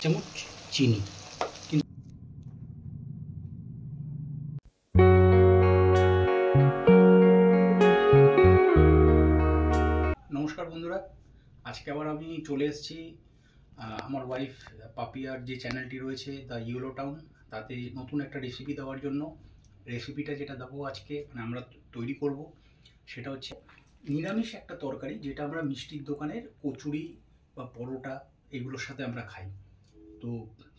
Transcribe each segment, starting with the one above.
চামচ চিনি। নমস্কার বন্ধুরা, আজকে আবার আমি চলে এসেছি আমার ওয়াইফ পাপিয়ার যে চ্যানেলটি রয়েছে দ্য ইয়েলো টাউন, তাতে নতুন একটা রেসিপি দেওয়ার জন্য। রেসিপিটা যেটা দেবো আজকে আমরা তৈরি করব সেটা হচ্ছে নিরামিষ একটা তরকারি, যেটা আমরা মিষ্টির দোকানের কচুরি বা পরোটা এগুলোর সাথে আমরা খাই। তো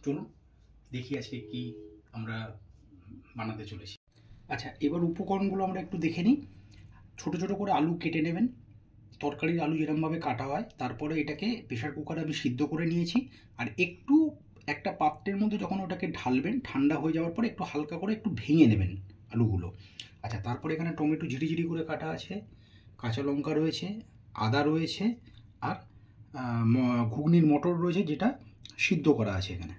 চলুন দেখি আজকে কি আমরা বানাতে চলেছি। আচ্ছা, এবার উপকরণগুলো আমরা একটু দেখে নিই। ছোট ছোট করে আলু কেটে নেবেন, তরকারির আলু যেরকমভাবে কাটা হয়। তারপরে এটাকে প্রেশার কুকারে আমি সিদ্ধ করে নিয়েছি। আর একটু একটা পাত্রের মধ্যে যখন ওটাকে ঢালবেন, ঠান্ডা হয়ে যাওয়ার পরে একটু হালকা করে একটু ভেঙে নেবেন আলুগুলো। আচ্ছা, তারপরে এখানে টমেটো ঝিরিঝিরি করে কাটা আছে, কাঁচা লঙ্কা রয়েছে, আদা রয়েছে, আর ঘুগনির মটর রয়েছে যেটা সিদ্ধ করা আছে এখানে।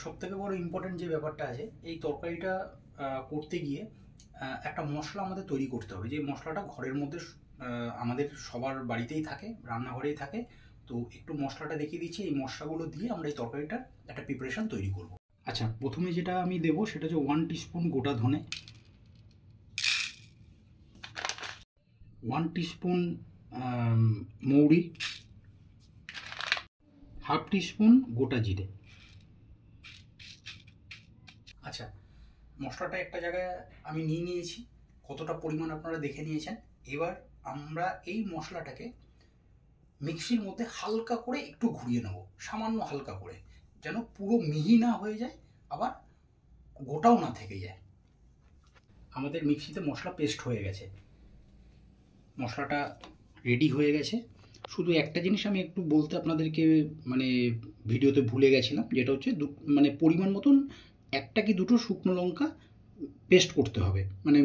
সবথেকে বড় ইম্পর্টেন্ট যে ব্যাপারটা আছে, এই তরকারিটা করতে গিয়ে একটা মশলা আমাদের তৈরি করতে হবে। যে মশলাটা ঘরের মধ্যে আমাদের সবার বাড়িতেই থাকে, রান্নাঘরেই থাকে। তো একটু মশলাটা দেখিয়ে দিচ্ছি। এই মশলাগুলো দিয়ে আমরা এই তরকারিটার একটা প্রিপারেশন তৈরি করব। আচ্ছা, প্রথমে যেটা আমি দেবো সেটা হচ্ছে 1 টিস্পুন গোটা ধনে, 1 টিস্পুন মৌরি, হাফ টিস্পুন গোটা জিরে। আচ্ছা, মশলাটা একটা জায়গায় আমি নিয়ে নিয়েছি, কতটা পরিমাণ আপনারা দেখে নিয়েছেন। এবার আমরা এই মশলাটাকে মিক্সির মধ্যে হালকা করে একটু ঘুরিয়ে নেব, সামান্য হালকা করে, যেন পুরো মিহি না হয়ে যায়, আবার গোটাও না থেকে যায়। আমাদের মিক্সিতে মশলা পেস্ট হয়ে গেছে, মশলাটা রেডি হয়ে গেছে। শুধু একটা জিনিস আমি একটু বলতে আপনাদেরকে ভিডিওতে ভুলে গেছিলাম, যেটা হচ্ছে পরিমাণ মতন 1 কি 2 শুকনো লঙ্কা পেস্ট করতে হবে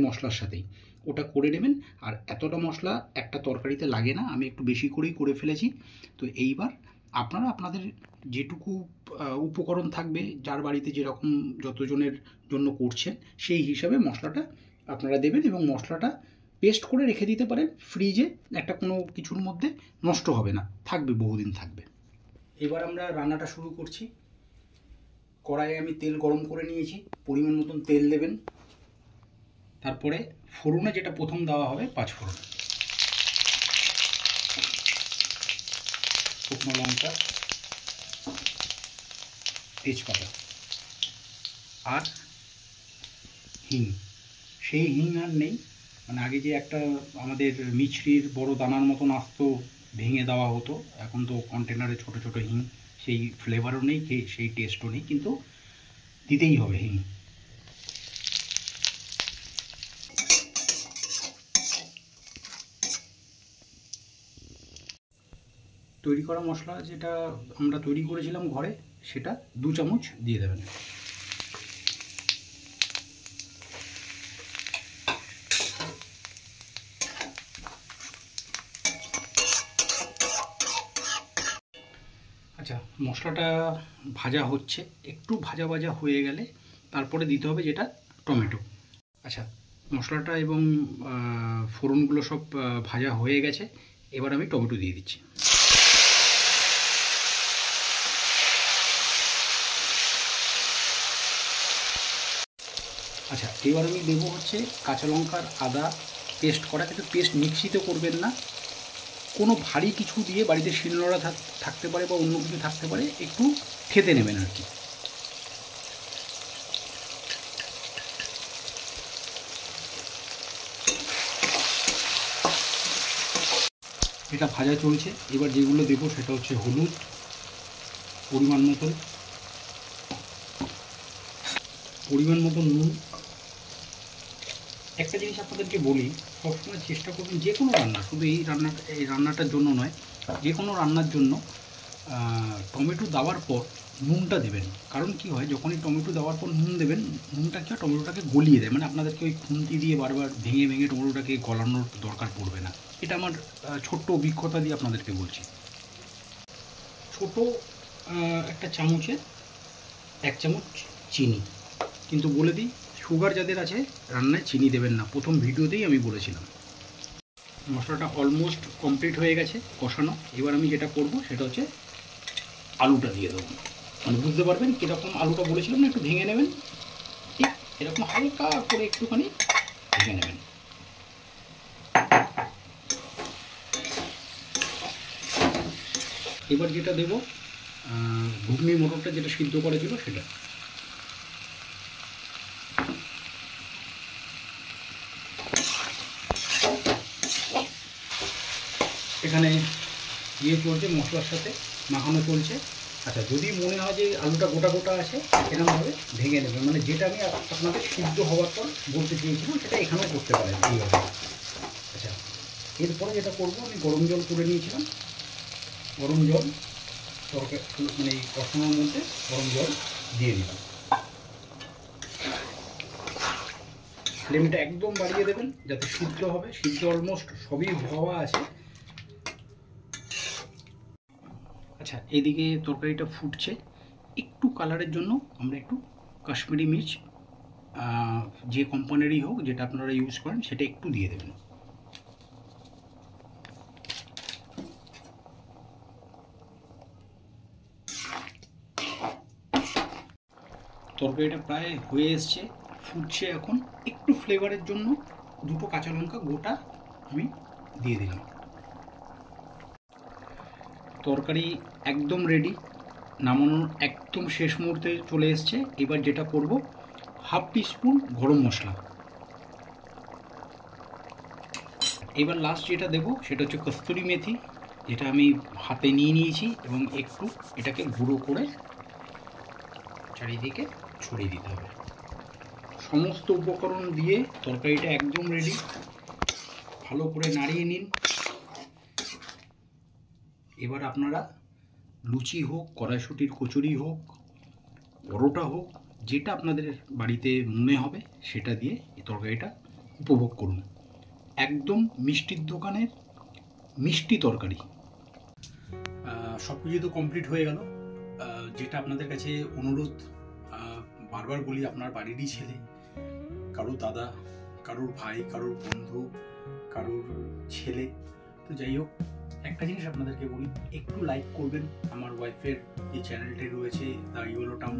মশলার সাথেই, ওটা করে নেবেন। আর এতটা মশলা একটা তরকারিতে লাগে না, আমি একটু বেশি করেই করে ফেলেছি। তো এইবার আপনারা আপনাদের যেটুকু উপকরণ থাকবে, যার বাড়িতে যেরকম যতজনের জন্য করছেন, সেই হিসাবে মশলাটা আপনারা দেবেন এবং মশলাটা পেস্ট করে রেখে দিতে পারেন ফ্রিজে। একটা কোনো কিছুর মধ্যে নষ্ট হবে না, থাকবে, বহুদিন থাকবে। এবার আমরা রান্নাটা শুরু করছি। কড়াইয়ে আমি তেল গরম করে নিয়েছি, পরিমাণ মতন তেল দেবেন। তারপরে ফোড়নে যেটা প্রথম দেওয়া হবে, 5 ফোড়ন, শুকনো লঙ্কা, তেজপাতা আর হিং। সেই হিং আর নেই, আগে যে একটা আমাদের মিছরির বড় দানার মতন আসতো, ভেঙে দেওয়া হতো, এখন তো কন্টেনারে ছোট ছোট হিং। সেই ফ্লেভারও নেই, সেই টেস্টও নেই, কিন্তু দিতেই হবে হিং। তৈরি করা মশলা যেটা আমরা তৈরি করেছিলাম ঘরে, সেটা 2 চামচ দিয়ে দেবেন। আচ্ছা, মশলাটা ভাজা হচ্ছে, একটু ভাজা ভাজা হয়ে গেলে তারপরে দিতে হবে যেটা টমেটো। আচ্ছা, মশলাটা এবং ফোড়নগুলো সব ভাজা হয়ে গেছে, এবার আমি টমেটো দিয়ে দিচ্ছি। আচ্ছা, এবার আমি দেবো হচ্ছে কাঁচা লঙ্কার আদা পেস্ট করা, কিন্তু পেস্ট মিক্সিতে করবেন না। কোনো ভারী কিছু দিয়ে, বাড়িতে শিলনোড়া থাকতে পারে বা অন্য কিছু থাকতে পারে, একটু থেতে নেবেন আর কি। এটা ভাজা চলছে। এবার যেগুলো দেবো সেটা হচ্ছে হলুদ পরিমাণ মতন নুন। একটা জিনিস আপনাদেরকে বলি, সবসময় চেষ্টা করবেন যে কোনো রান্না, শুধু এই রান্নাটার জন্য নয়, যে কোনো রান্নার জন্য টমেটো দেওয়ার পর নুনটা দেবেন। কারণ কি হয়, যখনই টমেটো দেওয়ার পর নুন দেবেন, নুনটা কি হয়, টমেটোটাকে গলিয়ে দেয়। আপনাদেরকে ওই খুন্তি দিয়ে বারবার ভেঙে ভেঙে টমেটোটাকে গলানোর দরকার পড়বে না। এটা আমার ছোট্ট অভিজ্ঞতা দিয়ে আপনাদেরকে বলছি। ছোট একটা চামচে 1 চামচ চিনি, কিন্তু বলে দিই, সুগার যাদের আছে রান্নায় চিনি দেবেন না, প্রথম ভিডিওতেই আমি বলেছিলাম। মশলাটা অলমোস্ট কমপ্লিট হয়ে গেছে কষানো। এবার আমি যেটা করব সেটা হচ্ছে আলুটা দিয়ে দেবো। মানে বুঝতে পারবেন কীরকম আলুটা বলেছিলাম না, একটু ভেঙে নেবেন, ঠিক এরকম হালকা করে একটুখানি ভেঙে নেবেন। এবার যেটা দেবো ঘুগনি মটরটা যেটা সিদ্ধ করা ছিল সেটা। এখানে ইয়ে চলছে, মশলার সাথে মাখানো চলছে। আচ্ছা, যদি মনে হয় যে আলুটা গোটা গোটা আছে এরকমভাবে ভেঙে নেবেন, মানে যেটা আমি আপনাদের সিদ্ধ হওয়ার পর বলতে চেয়েছিলাম সেটা এখানেও করতে পারেন এইভাবে। আচ্ছা, এরপরে যেটা করবো, আমি গরম জল করে নিয়েছিলাম, গরম জল তরকারি মানে এই কষানোর মধ্যে গরম জল দিয়ে দিলাম। ফ্লেমটা একদম বাড়িয়ে দেবেন যাতে সিদ্ধ হবে, সিদ্ধ অলমোস্ট সবই হওয়া আছে। আচ্ছা, এদিকে তরকারিটা ফুটছে, একটু কালারের জন্য আমরা একটু কাশ্মীরি মির্চ যে কোম্পানিরই হোক, যেটা আপনারা ইউজ করেন সেটা একটু দিয়ে দেবেন। তরকারিটা প্রায় হয়ে এসছে, ফুটছে এখন। একটু ফ্লেভারের জন্য দুটো কাঁচা লঙ্কা গোটা আমি দিয়ে দিলাম। তরকারি একদম রেডি, নামানোর একদম শেষ মুহূর্তে চলে এসছে। এবার যেটা করব, হাফ টিস্পুন গরম মশলা। এবার লাস্ট যেটা দেব সেটা হচ্ছে কস্তুরি মেথি, যেটা আমি হাতে নিয়ে নিয়েছি এবং একটু এটাকে গুঁড়ো করে চারিদিকে ছড়িয়ে দিতে হবে। সমস্ত উপকরণ দিয়ে তরকারিটা একদম রেডি। ভালো করে নাড়িয়ে নিন। এবার আপনারা লুচি হোক, কড়াইশুঁটির কচুরি হোক, পরোটা হোক, যেটা আপনাদের বাড়িতে মনে হবে সেটা দিয়ে এই তরকারিটা উপভোগ করুন। একদম মিষ্টির দোকানের মিষ্টি তরকারি। সব কিছু তো কমপ্লিট হয়ে গেল। যেটা আপনাদের কাছে অনুরোধ, বারবার বলি, আপনার বাড়িরই ছেলে, কারোর দাদা, কারোর ভাই, কারোর বন্ধু, কারোর ছেলে, তো যাই হোক, একটা জিনিস আপনাদেরকে বলি, একটু লাইক করবেন। আমার ওয়াইফের যে চ্যানেলটি রয়েছে দ্য ইয়েলো টাউন,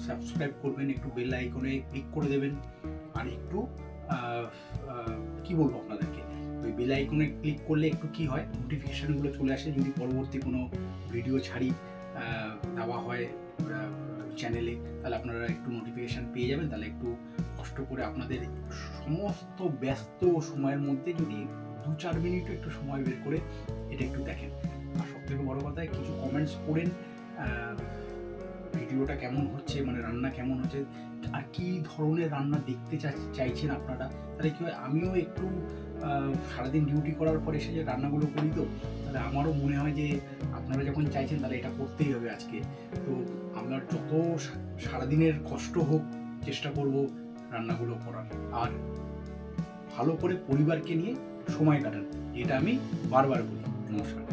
সাবস্ক্রাইব করবেন, একটু বেল আইকনে ক্লিক করে দেবেন। আর একটু কি বলবো আপনাদেরকে, ওই বেল আইকনে ক্লিক করলে একটু কি হয়, নোটিফিকেশানগুলো চলে আসে। যদি পরবর্তী কোনো ভিডিও ছাড়ি দেওয়া হয় চ্যানেলে, তাহলে আপনারা একটু নোটিফিকেশান পেয়ে যাবেন। তাহলে একটু কষ্ট করে আপনাদের সমস্ত ব্যস্ত সময়ের মধ্যে যদি 2-4 মিনিটও একটু সময় বের করে এটা একটু দেখেন। আর সবথেকে বড় কথা, কিছু কমেন্টস করেন ভিডিওটা কেমন হচ্ছে, মানে রান্না কেমন হচ্ছে, আর কি ধরনের রান্না দেখতে চাইছেন আপনারা। তাহলে কি হয়, আমিও একটু সারাদিন ডিউটি করার পর এসে যে রান্নাগুলো করি, তো তাহলে আমারও মনে হয় যে আপনারা যখন চাইছেন তাহলে এটা করতেই হবে আজকে। তো আমার যত সারাদিনের কষ্ট হোক, চেষ্টা করব রান্নাগুলো করার। আর ভালো করে পরিবারকে নিয়ে সময় কাটান, এটা আমি বারবার বলি। নমস্কার।